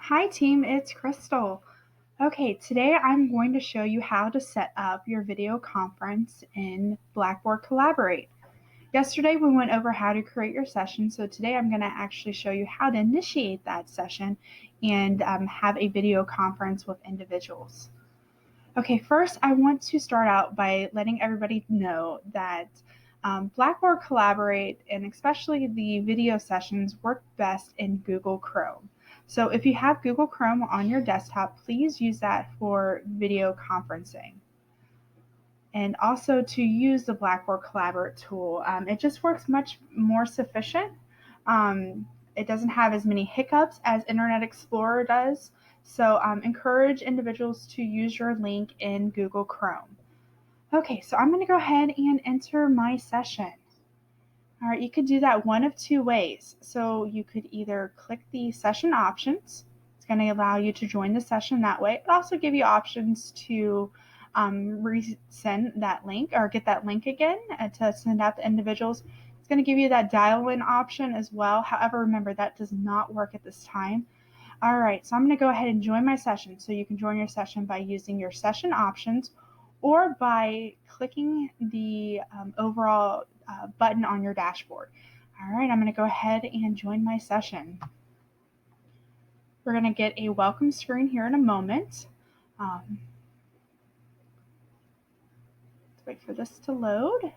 Hi team, it's Crystal. Okay, today I'm going to show you how to set up your video conference in Blackboard Collaborate. Yesterday we went over how to create your session, so today I'm going to actually show you how to initiate that session and have a video conference with individuals. Okay, first I want to start out by letting everybody know that Blackboard Collaborate and especially the video sessions work best in Google Chrome. So if you have Google Chrome on your desktop, please use that for video conferencing. And also to use the Blackboard Collaborate tool, it just works much more sufficient. It doesn't have as many hiccups as Internet Explorer does. So encourage individuals to use your link in Google Chrome. Okay, so I'm going to go ahead and enter my session. All right, you could do that one of two ways. So you could either click the session options. It's going to allow you to join the session that way. It'll also give you options to resend that link or get that link again to send out to individuals. It's going to give you that dial-in option as well. However, remember that does not work at this time. All right, so I'm going to go ahead and join my session. So you can join your session by using your session options or by clicking the overall button on your dashboard. All right, I'm going to go ahead and join my session. We're going to get a welcome screen here in a moment. Let's wait for this to load.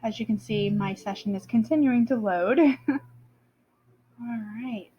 As you can see, my session is continuing to load. All right.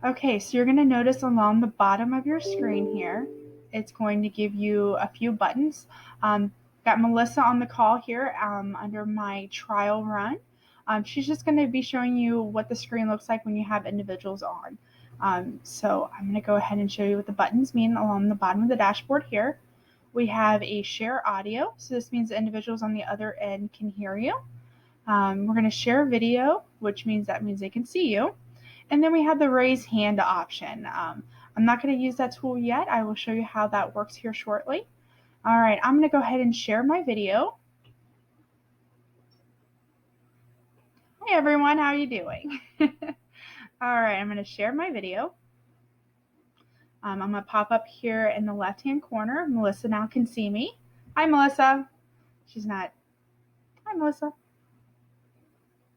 Okay, so you're going to notice along the bottom of your screen here, it's going to give you a few buttons. Got Melissa on the call here under my trial run. She's just going to be showing you what the screen looks like when you have individuals on. So I'm going to go ahead and show you what the buttons mean along the bottom of the dashboard here. We have a share audio, so this means the individuals on the other end can hear you. We're going to share video, which means they can see you. And then we have the raise hand option. I'm not going to use that tool yet. I will show you how that works here shortly. All right, I'm going to go ahead and share my video. Hey everyone, how are you doing? All right, I'm going to share my video. I'm going to pop up here in the left-hand corner. Melissa now can see me. Hi, Melissa. She's not. Hi, Melissa.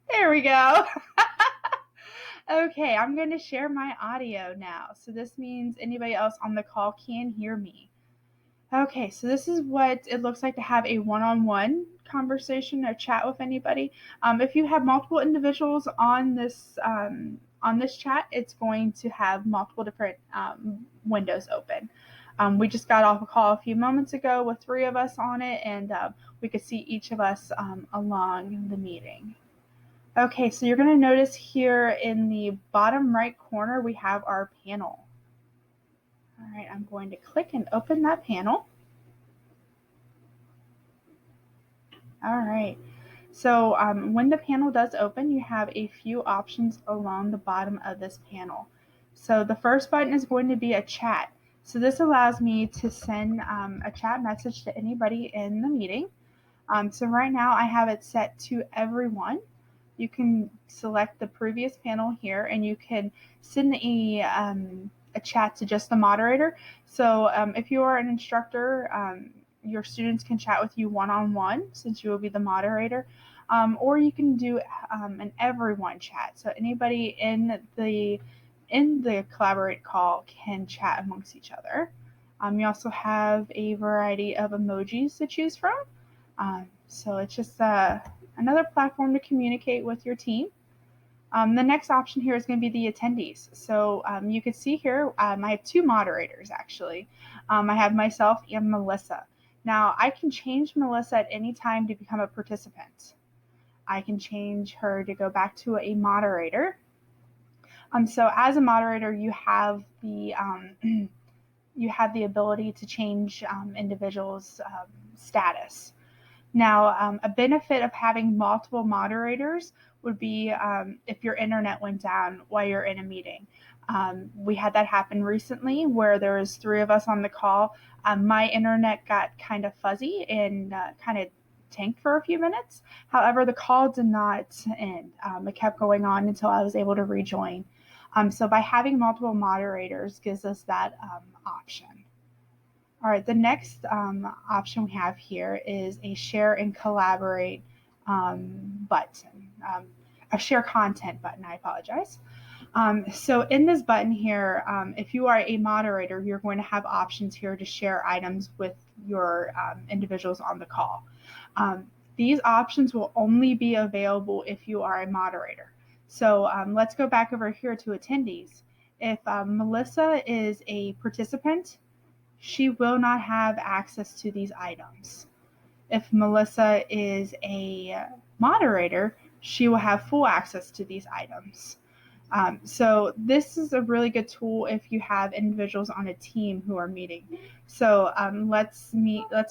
There we go. Okay, I'm going to share my audio now. So this means anybody else on the call can hear me. Okay, so this is what it looks like to have a one-on-one conversation or chat with anybody. If you have multiple individuals on this chat, it's going to have multiple different windows open. We just got off a call a few moments ago with 3 of us on it, and we could see each of us along the meeting. Okay, so you're going to notice here in the bottom right corner, we have our panel. All right, I'm going to click and open that panel. All right, so when the panel does open, you have a few options along the bottom of this panel. So the first button is going to be a chat. So this allows me to send a chat message to anybody in the meeting. So right now I have it set to everyone. You can select the previous panel here and you can send a chat to just the moderator. So if you are an instructor, your students can chat with you one-on-one since you will be the moderator, or you can do an everyone chat. So anybody in the Collaborate call can chat amongst each other. You also have a variety of emojis to choose from. So it's just another platform to communicate with your team. The next option here is going to be the attendees. So you can see here, I have 2 moderators actually. I have myself and Melissa. Now I can change Melissa at any time to become a participant. I can change her to go back to a moderator. So as a moderator, you have the ability to change individuals' status. Now, a benefit of having multiple moderators would be if your internet went down while you're in a meeting. We had that happen recently where there was 3 of us on the call. My internet got kind of fuzzy and kind of tanked for a few minutes. However, the call did not end. It kept going on until I was able to rejoin. So by having multiple moderators gives us that option. All right, the next option we have here is a share and collaborate button, a share content button, I apologize. So in this button here, if you are a moderator, you're going to have options here to share items with your individuals on the call. These options will only be available if you are a moderator. So let's go back over here to attendees. If Melissa is a participant, she will not have access to these items. If Melissa is a moderator, she will have full access to these items. So this is a really good tool if you have individuals on a team who are meeting. So let's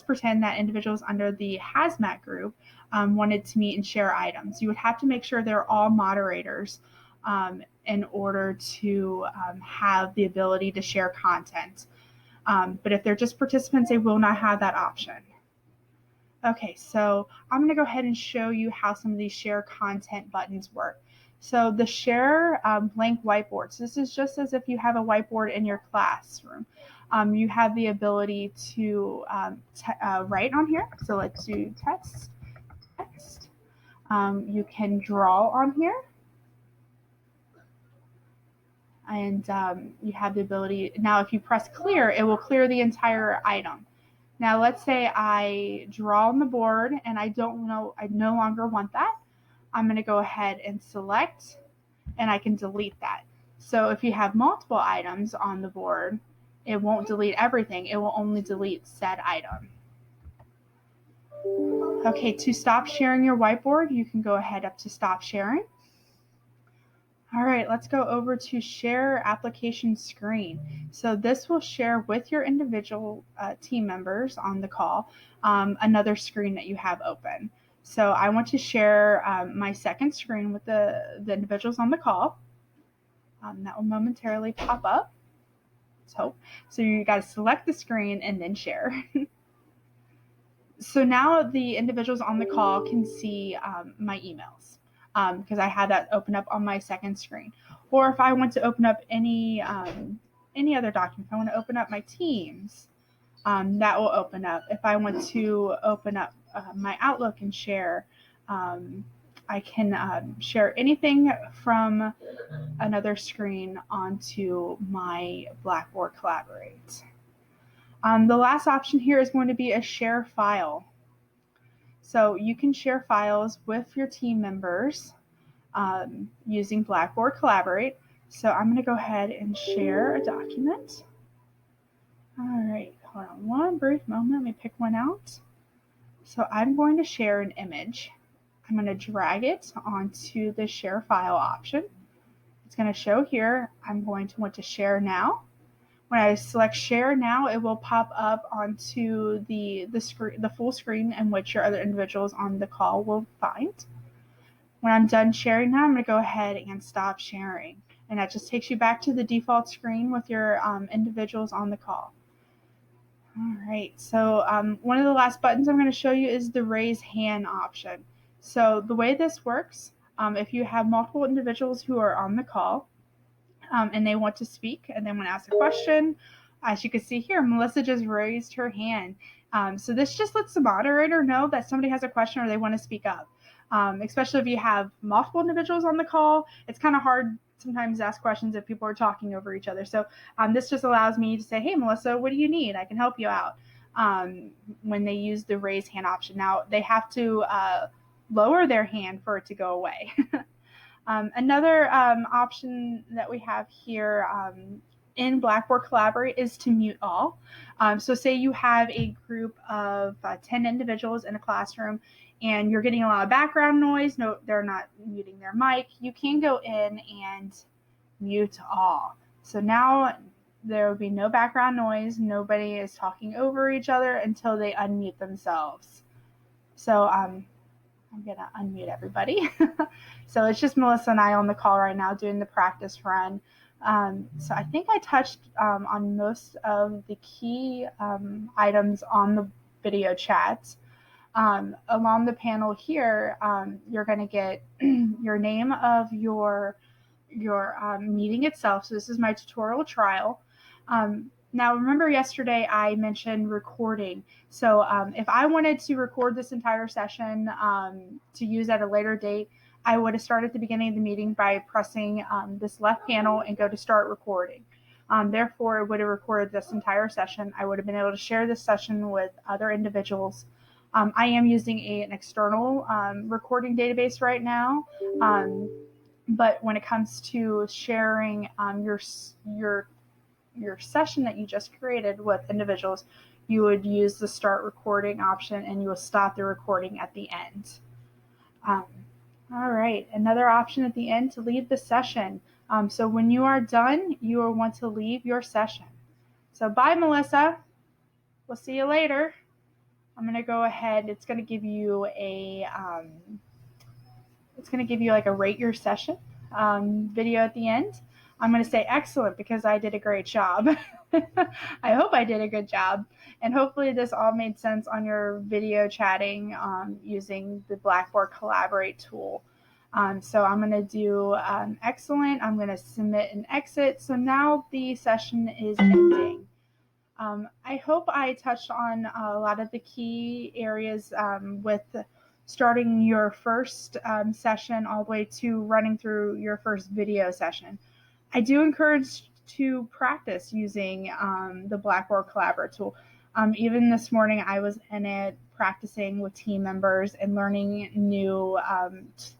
pretend that individuals under the hazmat group wanted to meet and share items. You would have to make sure they're all moderators in order to have the ability to share content. But if they're just participants, they will not have that option. Okay, so I'm going to go ahead and show you how some of these share content buttons work. So the share blank whiteboard. So this is just as if you have a whiteboard in your classroom. You have the ability to write on here. So let's do text. You can draw on here. And you have the ability, now if you press clear, it will clear the entire item. Now let's say I draw on the board and I no longer want that. I'm going to go ahead and select and I can delete that. So if you have multiple items on the board, it won't delete everything. It will only delete said item. Okay, to stop sharing your whiteboard, you can go ahead up to stop sharing. All right, let's go over to share application screen. So this will share with your individual team members on the call another screen that you have open. So I want to share my second screen with the individuals on the call. That will momentarily pop up. Let's hope. So you got to select the screen and then share. So now the individuals on the call can see my emails because I had that open up on my second screen. Or if I want to open up any other document, if I want to open up my Teams, that will open up. If I want to open up my Outlook and share, I can share anything from another screen onto my Blackboard Collaborate. The last option here is going to be a share file. So you can share files with your team members using Blackboard Collaborate. So I'm going to go ahead and share a document. All right, hold on one brief moment. Let me pick one out. So I'm going to share an image. I'm going to drag it onto the share file option. It's going to show here. I'm going to want to share now. When I select share now, it will pop up onto the full screen in which your other individuals on the call will find. When I'm done sharing now, I'm going to go ahead and stop sharing. And that just takes you back to the default screen with your individuals on the call. All right, so one of the last buttons I'm going to show you is the raise hand option. So the way this works, if you have multiple individuals who are on the call, and they want to speak and they want to ask a question. As you can see here, Melissa just raised her hand. So this just lets the moderator know that somebody has a question or they want to speak up. Especially if you have multiple individuals on the call, it's kind of hard sometimes to ask questions if people are talking over each other. So this just allows me to say, hey, Melissa, what do you need? I can help you out when they use the raise hand option. Now, they have to lower their hand for it to go away. Another option that we have here in Blackboard Collaborate is to mute all. So say you have a group of 10 individuals in a classroom and you're getting a lot of background noise. No, they're not muting their mic. You can go in and mute all. So now there will be no background noise. Nobody is talking over each other until they unmute themselves. So I'm going to unmute everybody. So it's just Melissa and I on the call right now doing the practice run. So I think I touched on most of the key items on the video chat. Along the panel here, you're going to get your name of your meeting itself. So this is my tutorial trial. Now, remember yesterday I mentioned recording. So if I wanted to record this entire session to use at a later date, I would have started at the beginning of the meeting by pressing this left panel and go to start recording. Therefore, it would have recorded this entire session. I would have been able to share this session with other individuals. I am using an external recording database right now. But when it comes to sharing your session that you just created with individuals, you would use the start recording option and you will stop the recording at the end. All right, another option at the end to leave the session. So when you are done, you will want to leave your session. So bye, Melissa. We'll see you later. I'm going to go ahead. It's going to give you like a rate your session video at the end. I'm going to say excellent because I did a great job. I hope I did a good job. And hopefully this all made sense on your video chatting using the Blackboard Collaborate tool. So I'm going to do excellent. I'm going to submit and exit. So now the session is ending. I hope I touched on a lot of the key areas with starting your first session all the way to running through your first video session. I do encourage to practice using the Blackboard Collaborate tool. Even this morning, I was in it practicing with team members and learning new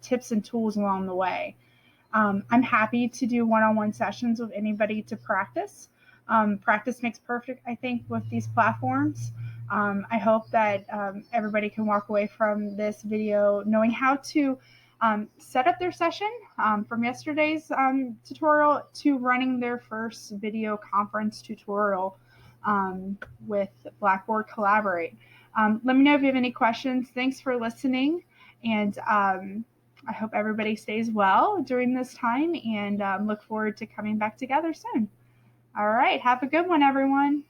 tips and tools along the way. I'm happy to do one-on-one sessions with anybody to practice. Practice makes perfect, I think, with these platforms. I hope that everybody can walk away from this video knowing how to set up their session from yesterday's tutorial to running their first video conference tutorial with Blackboard Collaborate. Let me know if you have any questions. Thanks for listening, and I hope everybody stays well during this time, and look forward to coming back together soon. All right, have a good one, everyone.